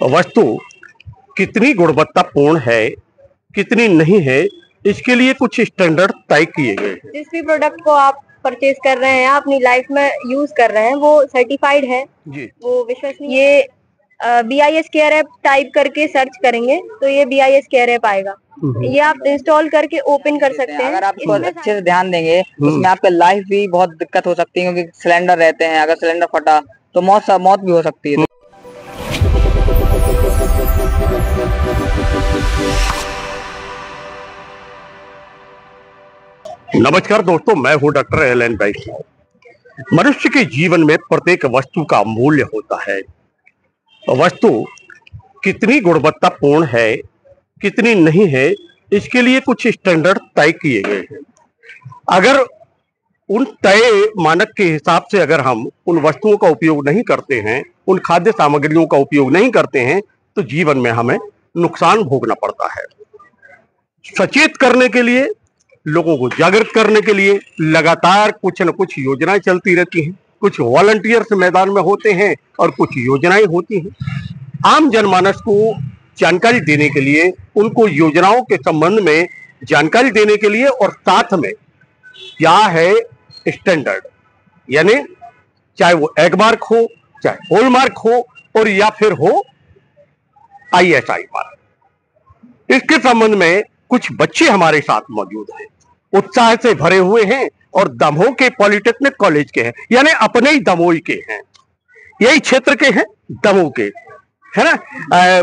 वस्तु कितनी गुणवत्तापूर्ण है, कितनी नहीं है, इसके लिए कुछ स्टैंडर्ड तय किए गए हैं। जिस भी प्रोडक्ट को आप परचेज कर रहे हैं, अपनी लाइफ में यूज कर रहे हैं, वो सर्टिफाइड है जी। वो विश्वसनीय। ये BIS केयर ऐप टाइप करके सर्च करेंगे तो ये BIS केयर ऐप आएगा। ये आप इंस्टॉल करके ओपन कर सकते हैं। अगर आप इसको अच्छे से ध्यान देंगे उसमें आपके लाइफ भी बहुत दिक्कत हो सकती है, क्योंकि सिलेंडर रहते हैं, अगर सिलेंडर फटा तो मौत भी हो सकती है। नमस्कार दोस्तों, मैं हूं डॉक्टर एलन वैष्णव। मनुष्य के जीवन में प्रत्येक वस्तु का मूल्य होता है। वस्तु कितनी गुणवत्तापूर्ण है, कितनी नहीं है, इसके लिए कुछ स्टैंडर्ड तय किए गए हैं। अगर उन तय मानक के हिसाब से अगर हम उन वस्तुओं का उपयोग नहीं करते हैं, उन खाद्य सामग्रियों का उपयोग नहीं करते हैं, तो जीवन में हमें नुकसान भोगना पड़ता है। सचेत करने के लिए, लोगों को जागृत करने के लिए लगातार कुछ न कुछ योजनाएं चलती रहती हैं। कुछ वॉलंटियर्स मैदान में होते हैं और कुछ योजनाएं होती हैं। आम जनमानस को जानकारी देने के लिए, उनको योजनाओं के संबंध में जानकारी देने के लिए, और साथ में क्या है स्टैंडर्ड, यानी चाहे वो एग मार्क हो, चाहे होल मार्क हो, और या फिर हो ISI मार्क। इसके संबंध में कुछ बच्चे हमारे साथ मौजूद हैं, उत्साह से भरे हुए हैं और दमोह के पॉलिटेक्निक कॉलेज के हैं, यानी अपने ही दमोह के हैं, यही क्षेत्र के हैं, दमोह के, है ना।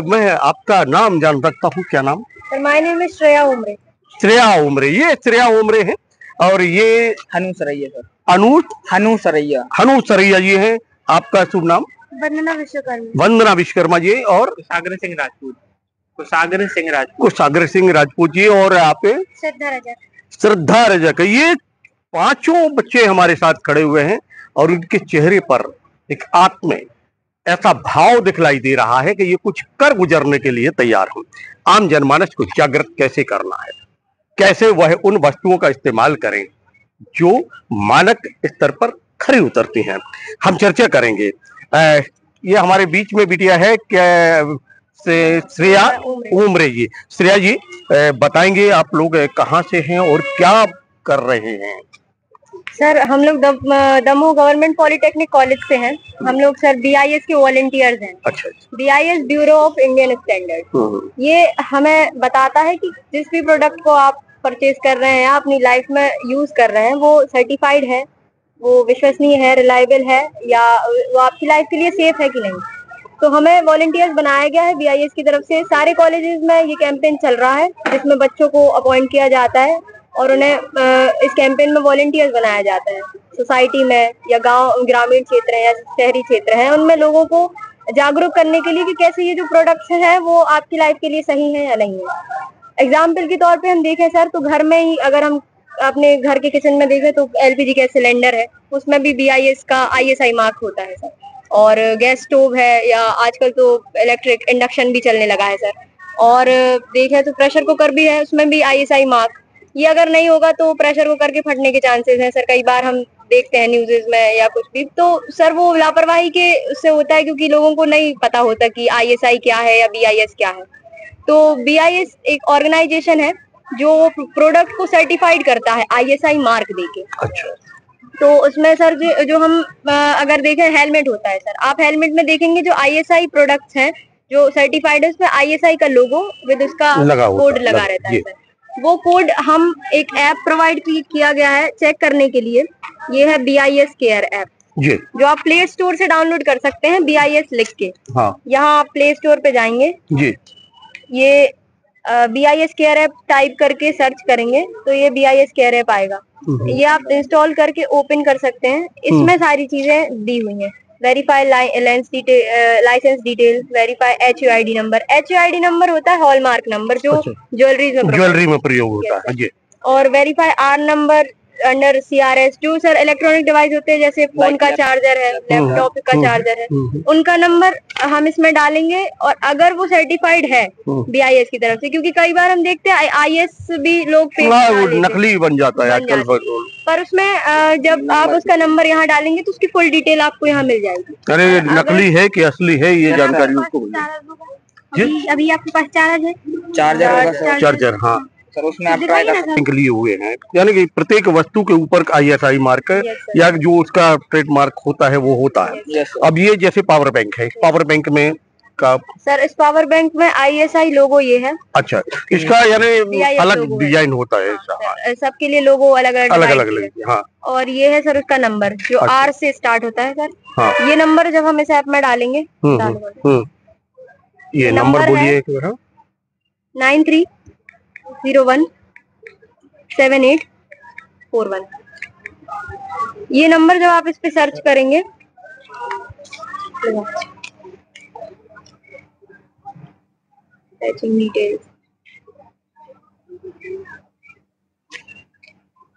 मैं आपका नाम जान सकता हूँ? क्या नाम? माय नेम इज श्रेया उमरे। श्रेया उमरे, ये श्रेया उमरे है। और ये हनु सरैया सर। हनु सरैया जी है। आपका शुभ नाम? वंदना विश्वकर्मा। वंदना विश्वकर्मा जी। और सागर सिंह राजपूत जी। और आप? श्रद्धा रजक। ये पांचों बच्चे हमारे साथ खड़े हुए हैं और उनके चेहरे पर एक आत्म में ऐसा भाव दिखलाई दे रहा है कि ये कुछ कर गुजरने के लिए तैयार हो। आम जनमानस को जागृत कैसे करना है, कैसे वह उन वस्तुओं का इस्तेमाल करें जो मानक स्तर पर खरी उतरती हैं, हम चर्चा करेंगे। ये हमारे बीच में बिटिया है क्या, श्रेया उमरे जी। श्रेया जी, बताएंगे आप लोग कहाँ से हैं और क्या कर रहे हैं? सर, हम लोग दमोह गवर्नमेंट पॉलिटेक्निक कॉलेज से हैं। हम लोग सर BIS के वॉलंटियर्स हैं। अच्छा। BIS bureau of Indian standard. ये हमें बताता है कि जिस भी प्रोडक्ट को आप परचेज कर रहे हैं, अपनी लाइफ में यूज कर रहे हैं, वो सर्टिफाइड है, वो विश्वसनीय है, रिलायबल है, या वो आपकी लाइफ के लिए सेफ है कि नहीं। तो हमें वॉलंटियर्स बनाया गया है BIS की तरफ से। सारे कॉलेजेस में ये कैंपेन चल रहा है, जिसमें बच्चों को अपॉइंट किया जाता है और उन्हें इस कैंपेन में वॉलंटियर्स बनाया जाता है। सोसाइटी में या गांव, ग्रामीण क्षेत्र है या शहरी क्षेत्र है, उनमें लोगों को जागरूक करने के लिए कि कैसे ये जो प्रोडक्ट्स हैं वो आपकी लाइफ के लिए सही है या नहीं है। एग्जाम्पल के तौर पे हम देखें सर, तो घर में ही अगर हम अपने घर के किचन में देखें तो LPG गैस सिलेंडर है, उसमें भी BIS का ISI मार्क होता है सर। और गैस स्टोव है, या आजकल तो इलेक्ट्रिक इंडक्शन भी चलने लगा है सर। और देखें तो प्रेशर कुकर भी है, उसमें भी ISI मार्क। ये अगर नहीं होगा तो प्रेशर कुकर के फटने के चांसेस हैं सर। कई बार हम देखते हैं न्यूज़ में या कुछ भी, तो सर वो लापरवाही के उससे होता है, क्योंकि लोगों को नहीं पता होता कि ISI क्या है या BIS क्या है। तो BIS एक ऑर्गेनाइजेशन है जो प्रोडक्ट को सर्टिफाइड करता है ISI मार्क देके। अच्छा। तो उसमें सर जो हम अगर देखें, हेलमेट होता है सर। आप हेलमेट में देखेंगे जो ISI प्रोडक्ट्स हैं जो सर्टिफाइड है, उसमें ISI का लोगो विद उसका कोड लगा रहता है सर। वो कोड हम एक ऐप प्रोवाइड किया गया है चेक करने के लिए। ये है BIS केयर ऐप, जो आप प्ले स्टोर से डाउनलोड कर सकते हैं, BIS लिख के। हाँ। यहाँ आप प्ले स्टोर पे जाएंगे जी। ये BIS केयर ऐप टाइप करके सर्च करेंगे तो ये BIS केयर ऐप आएगा। ये आप इंस्टॉल करके ओपन कर सकते हैं। इसमें सारी चीजें दी हुई हैं। Verify license detail, verify HUID number. HUID number होता है हॉलमार्क नंबर, जो ज्वेलरी में प्रयोग होता है। और verify R number, under CRS जो सर इलेक्ट्रॉनिक डिवाइस होते हैं, जैसे फोन का चार्जर है, लैपटॉप का चार्जर है, उनका नंबर हम इसमें डालेंगे। और अगर वो सर्टिफाइड है BIS की तरफ से, क्योंकि कई बार हम देखते हैं IS भी लोग नकली बन जाता है आजकल, पर उसमें जब आप उसका नंबर यहाँ डालेंगे तो उसकी फुल डिटेल आपको यहाँ मिल जाएगी। अरे नकली है कि असली है ये जानकारी उसको अभी आपके पास चार्जर हाँ सर, उसमें आप ट्राई कर सकते के लिए हुए हैं, यानी कि प्रत्येक वस्तु के ऊपर ISI मार्क या जो उसका ट्रेडमार्क होता है वो होता है। अब ये जैसे पावर बैंक है, पावर बैंक में का सर इस पावर बैंक में ISI लोगो ये है। अच्छा, इसका यानी अलग डिजाइन होता है, सबके लिए लोगो अलग अलग हाँ। और ये है सर उसका नंबर जो R से स्टार्ट होता है सर। हाँ। ये नंबर जब हम इस ऐप में डालेंगे, ये नंबर बोलिए 93017841। ये नंबर जब आप इस पे सर्च करेंगे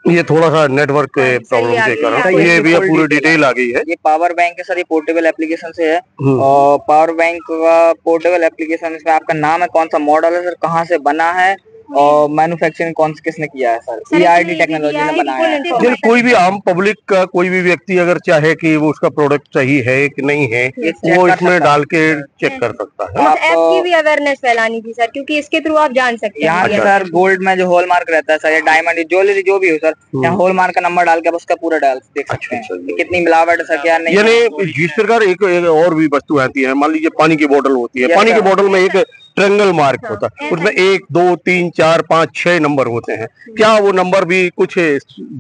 ये थोड़ा सा नेटवर्क के प्रॉब्लम के कारण ये भी पूरी डिटेल आ गई है। ये पावर बैंक है सर, ये पोर्टेबल एप्लीकेशन से है। और पावर बैंक का पोर्टेबल एप्लीकेशन, इसमें आपका नाम है, कौन सा मॉडल है सर, कहाँ से बना है और मैन्युफैक्चरिंग किसने किया है सर। ERD टेक्नोलॉजी ने बनाया है। कोई भी आम पब्लिक का कोई भी व्यक्ति अगर चाहे कि वो उसका प्रोडक्ट सही है कि नहीं है, वो इसमें डाल के चेक कर सकता है। आप ऐप की भी अवेयरनेस फैलानी थी सर, क्योंकि इसके थ्रू आप जान सकते हैं। यहाँ सर गोल्ड में जो हॉलमार्क रहता है सर, या डायमंड ज्वेलरी जो भी हो सर, यहाँ हॉलमार्क का नंबर डाल के उसका पूरा डाल देख सकते हैं कितनी मिलावट है सर, क्या नहीं। यानी जिस प्रकार एक और भी वस्तु आती है, मान लीजिए पानी की बोतल होती है, पानी की बोतल में एक ट्रायंगल मार्क होता है, उसमें 1 2 3 4 5 6 नंबर होते हैं। क्या वो नंबर भी कुछ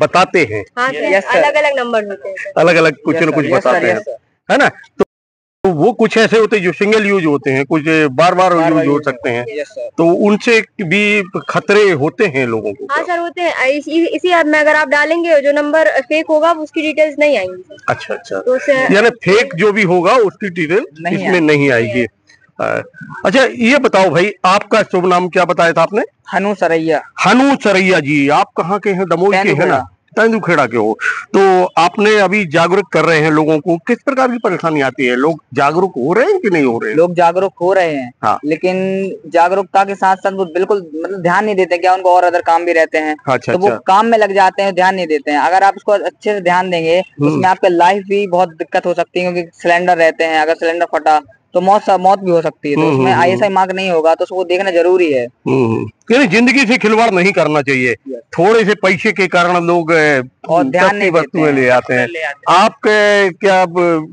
बताते हैं? अलग अलग नंबर होते हैं, अलग अलग कुछ न कुछ बताते हैं, है ना। तो वो कुछ ऐसे होते हैं जो सिंगल यूज होते हैं, कुछ बार बार यूज हो सकते हैं, तो उनसे भी खतरे होते हैं लोगों को। हाँ सर होते हैं। इसी ऐप में अगर आप डालेंगे जो नंबर फेक होगा उसकी डिटेल्स नहीं आएंगी। अच्छा तो यानी फेक जो भी होगा उसकी डिटेल इसमें नहीं आएगी। अच्छा ये बताओ भाई, आपका शुभ नाम क्या बताया था आपने? हनु सरैया। हनु सरैया जी, आप कहाँ के हैं? दमोह के हैं ना, तेंदुखेड़ा के हो। तो आपने अभी जागरूक कर रहे हैं लोगों को, किस प्रकार की परेशानी आती है? लोग जागरूक हो रहे हैं कि नहीं हो रहे हैं? लोग जागरूक हो रहे हैं। हाँ। लेकिन जागरूकता के साथ साथ वो बिल्कुल मतलब ध्यान नहीं देते, क्या उनको और अदर काम भी रहते हैं। तो वो काम में लग जाते हैं, ध्यान नहीं देते हैं। अगर आप उसको अच्छे से ध्यान देंगे उसमें आपके लाइफ भी बहुत दिक्कत हो सकती है, क्योंकि सिलेंडर रहते हैं, अगर सिलेंडर फटा तो मौत भी हो सकती है। तो उसमें ISI मार्क नहीं होगा तो उसको देखना जरूरी है। यानी जिंदगी से खिलवाड़ नहीं करना चाहिए। थोड़े से पैसे के कारण लोग और ध्यान नहीं वस्तुएं ले आते हैं। आप क्या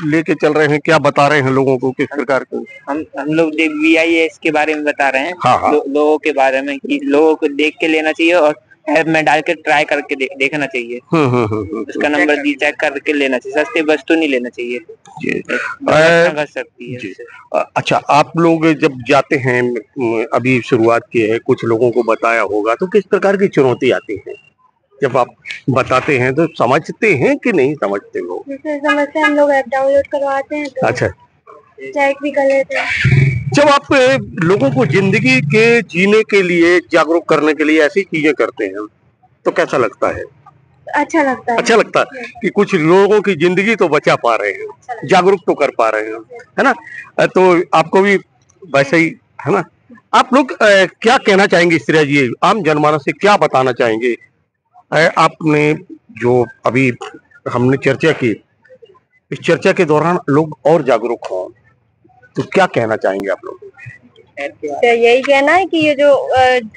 लेके चल रहे हैं, क्या बता रहे हैं लोगों को, किस प्रकार को? हम लोग BIS के बारे में बता रहे हैं। हाँ। लोगों के बारे में कि लोगों को देख के लेना चाहिए और ऐप में डाल के ट्राई करके देखना चाहिए। उसका नंबर चेक करके लेना चाहिए, सस्ती वस्तु नहीं लेना चाहिए, घट सकती है। अच्छा, आप लोग जब जाते हैं, अभी शुरुआत की है, कुछ लोगों को बताया होगा, तो किस प्रकार की चुनौती आती है जब आप बताते हैं? तो समझते हैं कि नहीं समझते लोग? समझते हैं, हम लोग ऐप डाउनलोड करवाते हैं तो अच्छा चेक भी कर लेते हैं। जब आप लोगों को जिंदगी के जीने के लिए जागरूक करने के लिए ऐसी चीजें करते हैं तो कैसा लगता है? अच्छा लगता है कि कुछ लोगों की जिंदगी तो बचा पा रहे हैं, जागरूक तो कर पा रहे हैं, है ना। तो आपको भी वैसे ही है ना। आप लोग क्या कहना चाहेंगे श्रेया जी, आम जनमानस से क्या बताना चाहेंगे? आपने जो अभी हमने चर्चा की, इस चर्चा के दौरान लोग और जागरूक हों तो क्या कहना चाहेंगे आप लोग? तो यही कहना है कि ये जो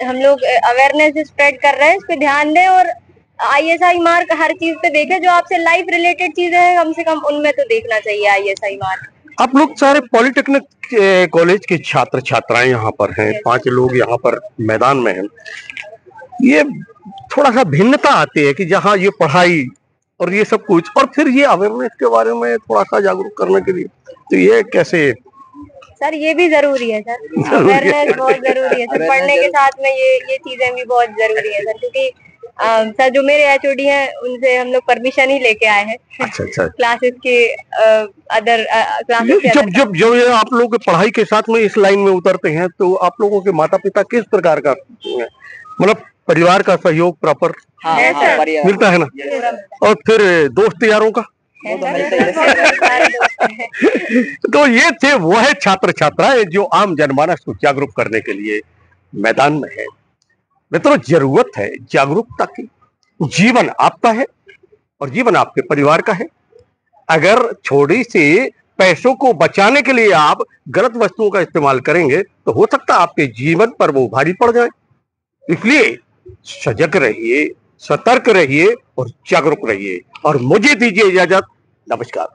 हम लोग अवेयरनेस स्प्रेड कर रहे हैं इस पे ध्यान दें, और ISI मार्क हर चीज पे देखें। जो आपसे लाइफ रिलेटेड चीजें हैं कम से कम उनमें तो देखना चाहिए ISI मार्क। आप लोग सारे पॉलिटेक्निक कॉलेज के छात्र छात्राएं यहाँ पर हैं, 5 लोग यहाँ पर मैदान में हैं। ये थोड़ा सा भिन्नता आती है कि जहाँ ये पढ़ाई और ये सब कुछ, और फिर ये अवेयरनेस के बारे में थोड़ा सा जागरूक करने के लिए, तो ये कैसे? सर ये भी जरूरी है सर, अवेयरनेस बहुत जरूरी है सर। पढ़ने के साथ में ये चीजें भी बहुत जरूरी है सर, क्योंकि सर जो मेरे HOD हैं उनसे हम लोग परमिशन ही लेके आए हैं। अच्छा क्लासेस के अदर क्लासेस जब ये आप लोग पढ़ाई के साथ में इस लाइन में उतरते हैं तो आप लोगों के माता पिता किस प्रकार का मतलब परिवार का सहयोग प्रॉपर मिलता है ना, और फिर दोस्त यारों का तो ये थे वह छात्र छात्राएं जो आम जनमानस को जागरूक करने के लिए मैदान में है। मित्रों, जरूरत है जागरूकता की। जीवन आपका है और जीवन आपके परिवार का है। अगर थोड़ी सी पैसों को बचाने के लिए आप गलत वस्तुओं का इस्तेमाल करेंगे तो हो सकता है आपके जीवन पर वो भारी पड़ जाए। इसलिए सजग रहिए, सतर्क रहिए और जागरूक रहिए। और मुझे दीजिए इजाजत। नमस्कार।